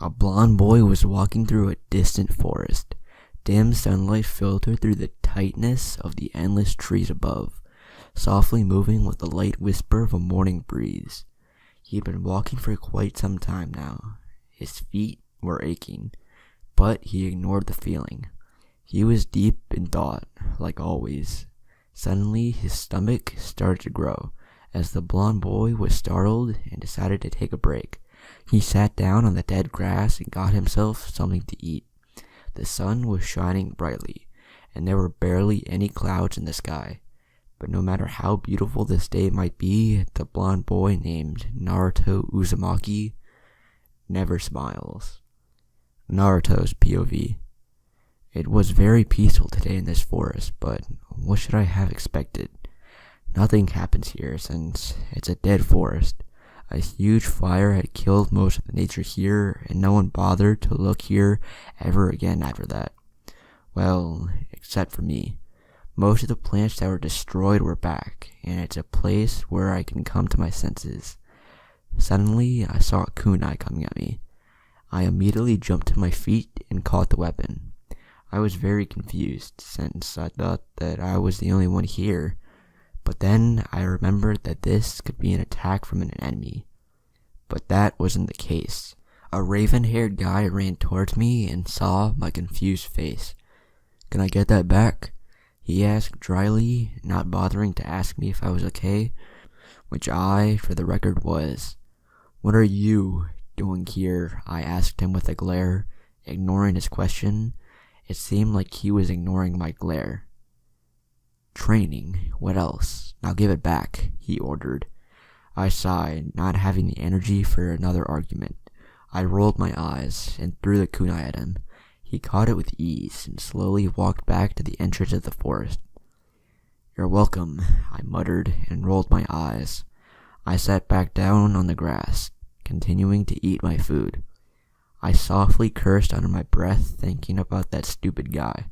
A blond boy was walking through a distant forest. Dim sunlight filtered through the tightness of the endless trees above, softly moving with the light whisper of a morning breeze. He had been walking for quite some time now. His feet were aching, but he ignored the feeling. He was deep in thought, like always. Suddenly, his stomach started to grow, as the blond boy was startled and decided to take a break. He sat down on the dead grass and got himself something to eat. The sun was shining brightly, and there were barely any clouds in the sky. But no matter how beautiful this day might be, the blond boy named Naruto Uzumaki never smiles. Naruto's POV. It was very peaceful today in this forest, but what should I have expected? Nothing happens here since it's a dead forest. A huge fire had killed most of the nature here, and no one bothered to look here ever again after that. Well, except for me. Most of the plants that were destroyed were back, and it's a place where I can come to my senses. Suddenly, I saw a kunai coming at me. I immediately jumped to my feet and caught the weapon. I was very confused, since I thought that I was the only one here. But then I remembered that this could be an attack from an enemy. But that wasn't the case. A raven-haired guy ran towards me and saw my confused face. "Can I get that back?" he asked dryly, not bothering to ask me if I was okay, which I, for the record, was. "What are you doing here?" I asked him with a glare, ignoring his question. It seemed like he was ignoring my glare. "Training. What else? Now give it back," he ordered. I sighed, not having the energy for another argument. I rolled my eyes and threw the kunai at him. He caught it with ease and slowly walked back to the entrance of the forest. "You're welcome," I muttered and rolled my eyes. I sat back down on the grass, continuing to eat my food. I softly cursed under my breath, thinking about that stupid guy.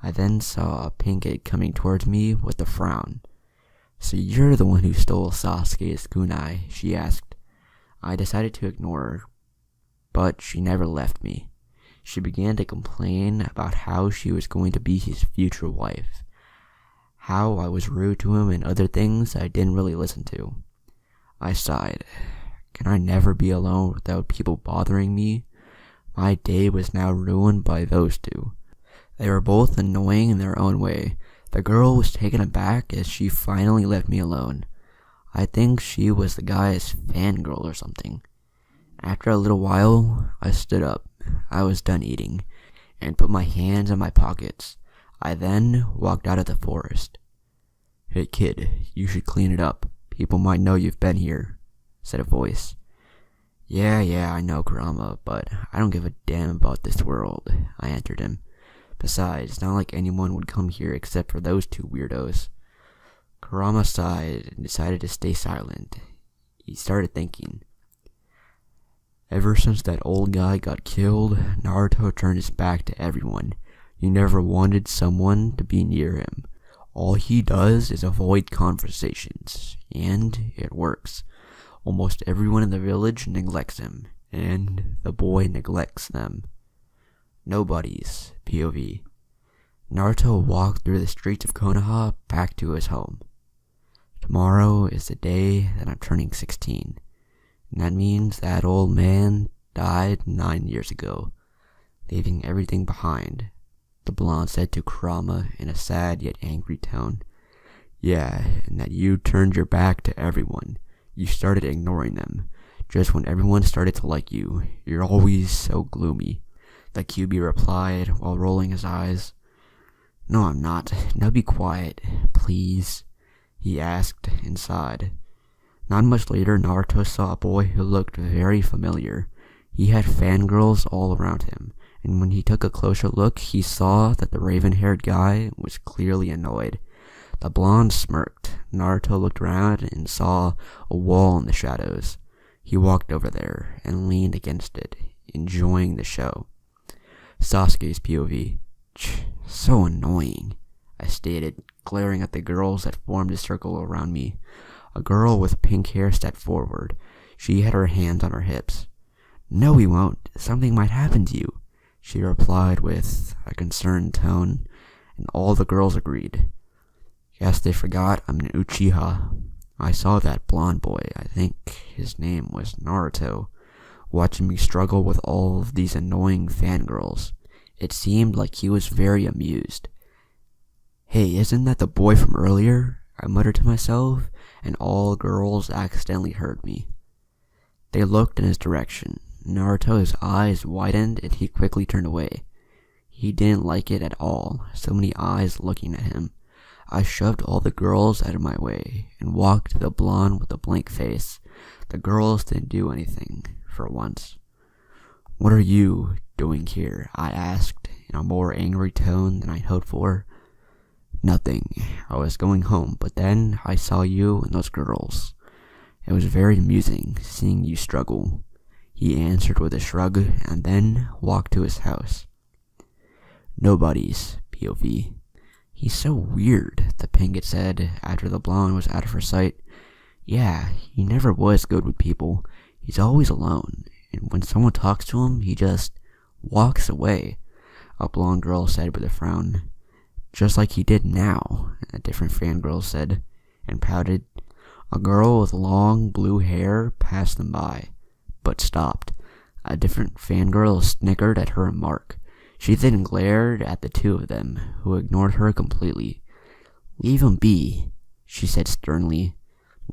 I then saw a pink egg coming towards me with a frown. "So you're the one who stole Sasuke's kunai?" she asked. I decided to ignore her, but she never left me. She began to complain about how she was going to be his future wife, how I was rude to him, and other things I didn't really listen to. I sighed. Can I never be alone without people bothering me? My day was now ruined by those two. They were both annoying in their own way. The girl was taken aback as she finally left me alone. I think she was the guy's fangirl or something. After a little while, I stood up. I was done eating, and put my hands in my pockets. I then walked out of the forest. "Hey kid, you should clean it up. People might know you've been here," said a voice. Yeah, I know, Kurama, but I don't give a damn about this world," I answered him. Besides, it's not like anyone would come here except for those two weirdos. Kurama sighed and decided to stay silent. He started thinking. "Ever since that old guy got killed, Naruto turned his back to everyone. He never wanted someone to be near him. All he does is avoid conversations, and it works. Almost everyone in the village neglects him, and the boy neglects them." Nobody's POV. Naruto walked through the streets of Konoha back to his home. Tomorrow is the day that I'm turning 16. And that means that old man died 9 years ago, leaving everything behind, the blonde said to Kurama in a sad yet angry tone. "Yeah, and that you turned your back to everyone. You started ignoring them. Just when everyone started to like you, you're always so gloomy," the QB replied while rolling his eyes. "No, I'm not. Now be quiet, please," he asked and sighed. Not much later, Naruto saw a boy who looked very familiar. He had fangirls all around him, and when he took a closer look, he saw that the raven-haired guy was clearly annoyed. The blonde smirked. Naruto looked around and saw a wall in the shadows. He walked over there and leaned against it, enjoying the show. Sasuke's POV. So annoying," I stated, glaring at the girls that formed a circle around me. A girl with pink hair stepped forward. She had her hands on her hips. "No, we won't. Something might happen to you," she replied with a concerned tone, and all the girls agreed. Guess they forgot I'm an Uchiha. I saw that blonde boy, I think his name was Naruto, watching me struggle with all of these annoying fangirls. It seemed like he was very amused. "Hey, isn't that the boy from earlier?" I muttered to myself, and all girls accidentally heard me. They looked in his direction. Naruto's eyes widened and he quickly turned away. He didn't like it at all, so many eyes looking at him. I shoved all the girls out of my way and walked to the blonde with the blank face. The girls didn't do anything, for once. "What are you doing here?" I asked, in a more angry tone than I'd hoped for. "Nothing. I was going home, but then I saw you and those girls. It was very amusing seeing you struggle," he answered with a shrug, and then walked to his house. Nobody's POV. "He's so weird," the Pinkett said after the blonde was out of her sight. "Yeah, he never was good with people. He's always alone, and when someone talks to him, he just walks away," a blonde girl said with a frown. "Just like he did now," a different fangirl said, and pouted. A girl with long blue hair passed them by, but stopped. A different fangirl snickered at her remark. She then glared at the two of them, who ignored her completely. "Leave him be," she said sternly.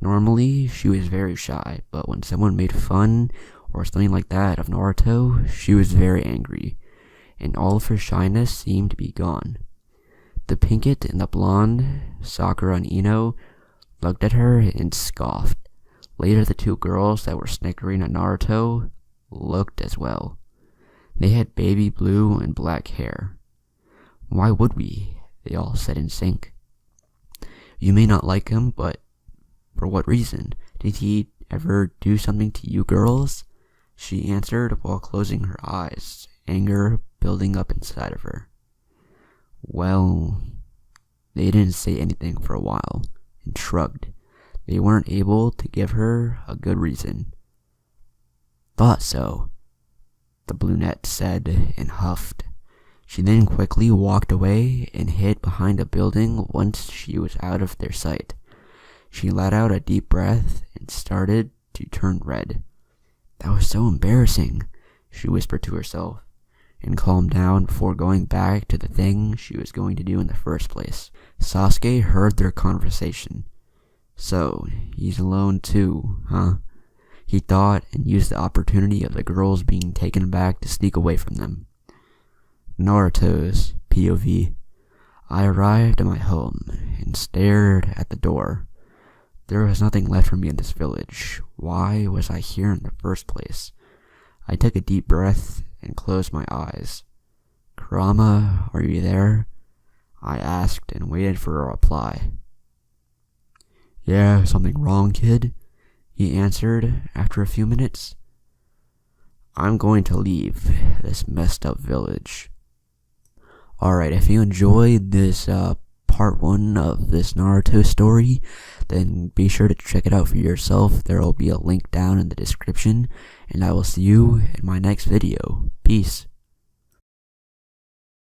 Normally, she was very shy, but when someone made fun or something like that of Naruto, she was very angry, and all of her shyness seemed to be gone. The Pinkett and the blonde, Sakura and Ino, looked at her and scoffed. Later, the two girls that were snickering at Naruto looked as well. They had baby blue and black hair. "Why would we?" they all said in sync. "You may not like him, but for what reason? Did he ever do something to you girls?" she answered while closing her eyes, anger building up inside of her. Well, they didn't say anything for a while, and shrugged. They weren't able to give her a good reason. "Thought so," the brunette said and huffed. She then quickly walked away and hid behind a building once she was out of their sight. She let out a deep breath and started to turn red. "That was so embarrassing," she whispered to herself, and calmed down before going back to the thing she was going to do in the first place. Sasuke heard their conversation. "So, he's alone too, huh?" he thought, and used the opportunity of the girls being taken back to sneak away from them. Naruto's POV. I arrived at my home and stared at the door. There was nothing left for me in this village. Why was I here in the first place? I took a deep breath and closed my eyes. "Kurama, are you there?" I asked and waited for a reply. "Yeah, something wrong, kid?" he answered after a few minutes. "I'm going to leave this messed up village." Alright, if you enjoyed this part 1 of this Naruto story, then be sure to check it out for yourself. There will be a link down in the description, and I will see you in my next video. Peace.